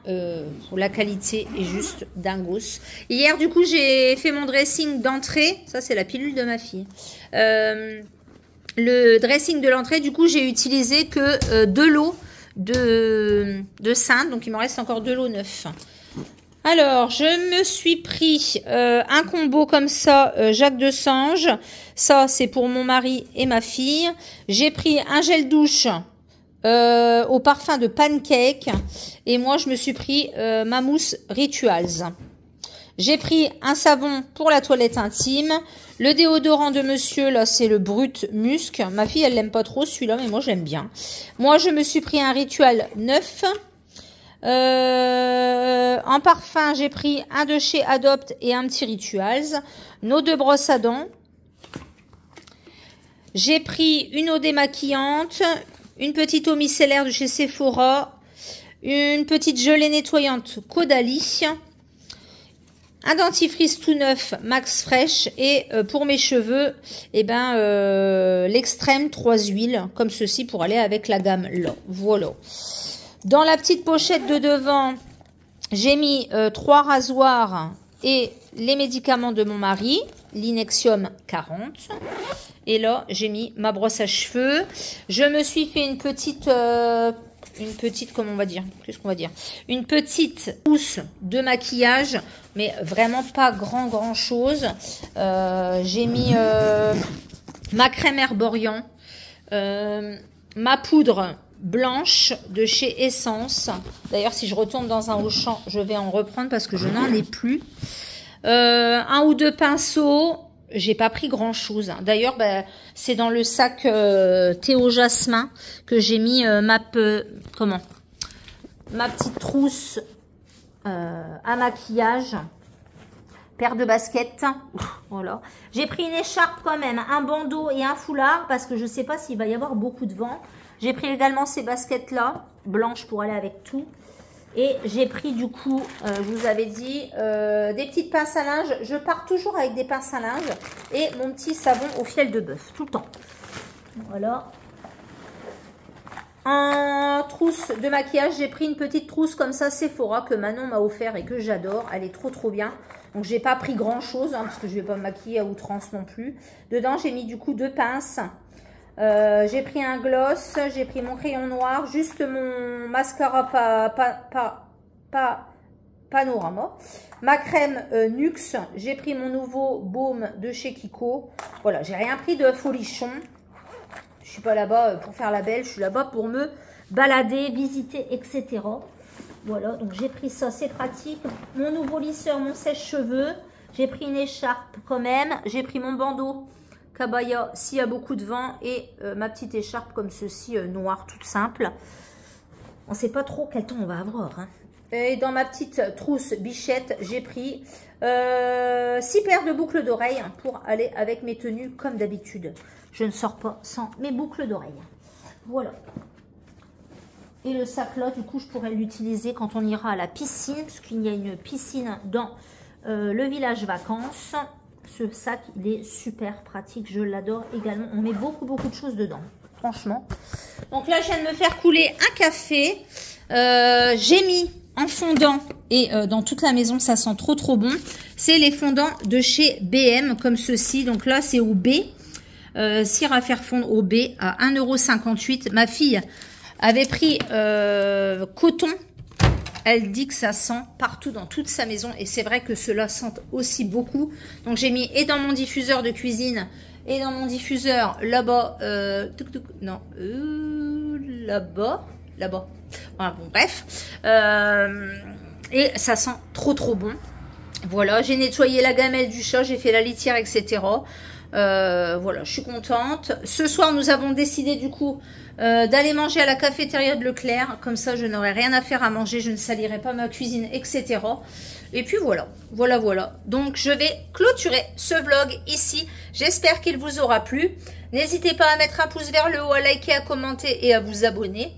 La qualité est juste dingos. Hier, du coup, j'ai fait mon dressing d'entrée. Ça, c'est la pilule de ma fille. Le dressing de l'entrée, du coup, j'ai utilisé que de l'eau de Sainte. Donc, il me reste encore de l'eau neuve. Alors, je me suis pris un combo comme ça, Jacques de Sange. Ça, c'est pour mon mari et ma fille. J'ai pris un gel douche au parfum de pancake. Et moi, je me suis pris ma mousse Rituals. J'ai pris un savon pour la toilette intime. Le déodorant de monsieur, là, c'est le Brut Musc. Ma fille, elle l'aime pas trop celui-là, mais moi, j'aime bien. Moi, je me suis pris un Ritual 9. En parfum, j'ai pris un de chez Adopt et un petit Rituals. Nos 2 brosses à dents. J'ai pris une eau démaquillante, une petite eau micellaire de chez Sephora, une petite gelée nettoyante Caudalie, un dentifrice tout neuf Max Fresh et pour mes cheveux, eh ben, l'extrême 3 huiles comme ceci pour aller avec la gamme là. Voilà. Dans la petite pochette de devant, j'ai mis 3 rasoirs et les médicaments de mon mari, l'Inexium 40. Et là, j'ai mis ma brosse à cheveux. Je me suis fait une petite, comment on va dire? Qu'est-ce qu'on va dire? Une petite housse de maquillage, mais vraiment pas grand chose. J'ai mis ma crème Herborian, ma poudre blanche de chez Essence. D'ailleurs, si je retourne dans un Auchan, je vais en reprendre parce que je n'en ai plus. 1 ou 2 pinceaux. J'ai pas pris grand chose. D'ailleurs, ben, c'est dans le sac Théo Jasmin que j'ai mis ma petite trousse à maquillage. Paire de baskets. Voilà. J'ai pris une écharpe quand même, un bandeau et un foulard parce que je sais pas s'il va y avoir beaucoup de vent. J'ai pris également ces baskets là, blanches pour aller avec tout. Et j'ai pris du coup, je vous avais dit, des petites pinces à linge. Je pars toujours avec des pinces à linge et mon petit savon au fiel de bœuf, tout le temps. Voilà. En trousse de maquillage, j'ai pris une petite trousse comme ça Sephora que Manon m'a offert et que j'adore. Elle est trop bien. Donc j'ai pas pris grand chose parce que je vais pas me maquiller à outrance non plus. Dedans, j'ai mis du coup 2 pinces. J'ai pris un gloss, j'ai pris mon crayon noir, juste mon mascara Panorama, ma crème Nuxe, j'ai pris mon nouveau baume de chez Kiko. Voilà, j'ai rien pris de folichon. Je suis pas là-bas pour faire la belle, je suis là-bas pour me balader, visiter, etc. Voilà, donc j'ai pris ça, c'est pratique. Mon nouveau lisseur, mon sèche-cheveux. J'ai pris une écharpe quand même. J'ai pris mon bandeau Kabaya s'il y a beaucoup de vent et ma petite écharpe comme ceci, noire, toute simple. On ne sait pas trop quel temps on va avoir. Hein. Et dans ma petite trousse bichette, j'ai pris 6 paires de boucles d'oreilles pour aller avec mes tenues comme d'habitude. Je ne sors pas sans mes boucles d'oreilles. Voilà. Et le sac là, du coup, je pourrais l'utiliser quand on ira à la piscine, puisqu'il y a une piscine dans le village vacances. Ce sac, il est super pratique, je l'adore également. On met beaucoup de choses dedans, franchement. Donc là, je viens de me faire couler un café. J'ai mis en fondant, et dans toute la maison, ça sent trop bon. C'est les fondants de chez BM, comme ceci. Donc là, c'est au B. Cire à faire fondre au B à 1,58 €. Ma fille avait pris coton. Elle dit que ça sent partout dans toute sa maison. Et c'est vrai que cela sent aussi beaucoup. Donc j'ai mis et dans mon diffuseur de cuisine et dans mon diffuseur là-bas. Non, là-bas. Voilà, bon, bref. Et ça sent trop bon. Voilà, j'ai nettoyé la gamelle du chat, j'ai fait la litière, etc. Voilà, je suis contente. Ce soir, nous avons décidé du coup d'aller manger à la cafétéria de Leclerc. Comme ça, je n'aurai rien à faire à manger, je ne salirai pas ma cuisine, etc. Et puis voilà. Donc, je vais clôturer ce vlog ici. J'espère qu'il vous aura plu. N'hésitez pas à mettre un pouce vers le haut, à liker, à commenter et à vous abonner.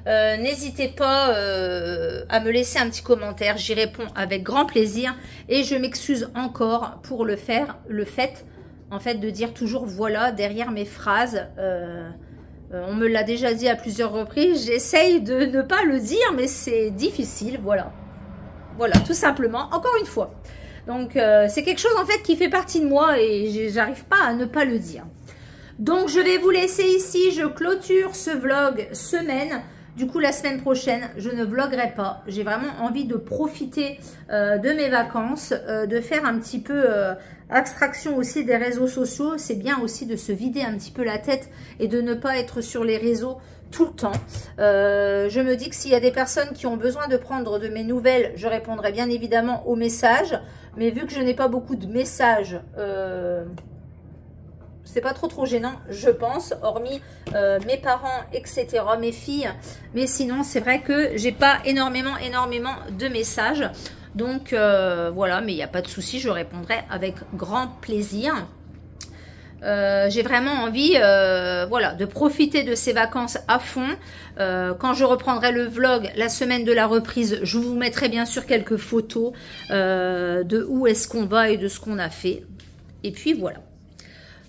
N'hésitez pas à me laisser un petit commentaire. J'y réponds avec grand plaisir. Et je m'excuse encore pour le fait en fait de dire toujours voilà derrière mes phrases. On me l'a déjà dit à plusieurs reprises. J'essaye de ne pas le dire, mais c'est difficile. Voilà, tout simplement. Encore une fois. Donc c'est quelque chose en fait qui fait partie de moi et j'arrive pas à ne pas le dire. Donc je vais vous laisser ici. Je clôture ce vlog semaine. Du coup, la semaine prochaine, je ne vloguerai pas. J'ai vraiment envie de profiter de mes vacances, de faire un petit peu abstraction aussi des réseaux sociaux. C'est bien aussi de se vider un petit peu la tête et de ne pas être sur les réseaux tout le temps. Je me dis que s'il y a des personnes qui ont besoin de prendre de mes nouvelles, je répondrai bien évidemment aux messages. Mais vu que je n'ai pas beaucoup de messages... c'est pas trop gênant, je pense, hormis mes parents, etc., mes filles. Mais sinon, c'est vrai que j'ai pas énormément de messages. Donc, voilà, mais il n'y a pas de souci, je répondrai avec grand plaisir. J'ai vraiment envie, voilà, de profiter de ces vacances à fond. Quand je reprendrai le vlog, la semaine de la reprise, je vous mettrai bien sûr quelques photos de où est-ce qu'on va et de ce qu'on a fait. Et puis, voilà.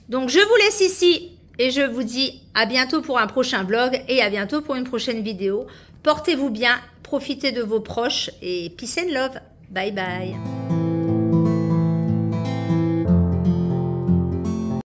Donc, je vous laisse ici et je vous dis à bientôt pour un prochain vlog et à bientôt pour une prochaine vidéo. Portez-vous bien, profitez de vos proches et peace and love. Bye bye.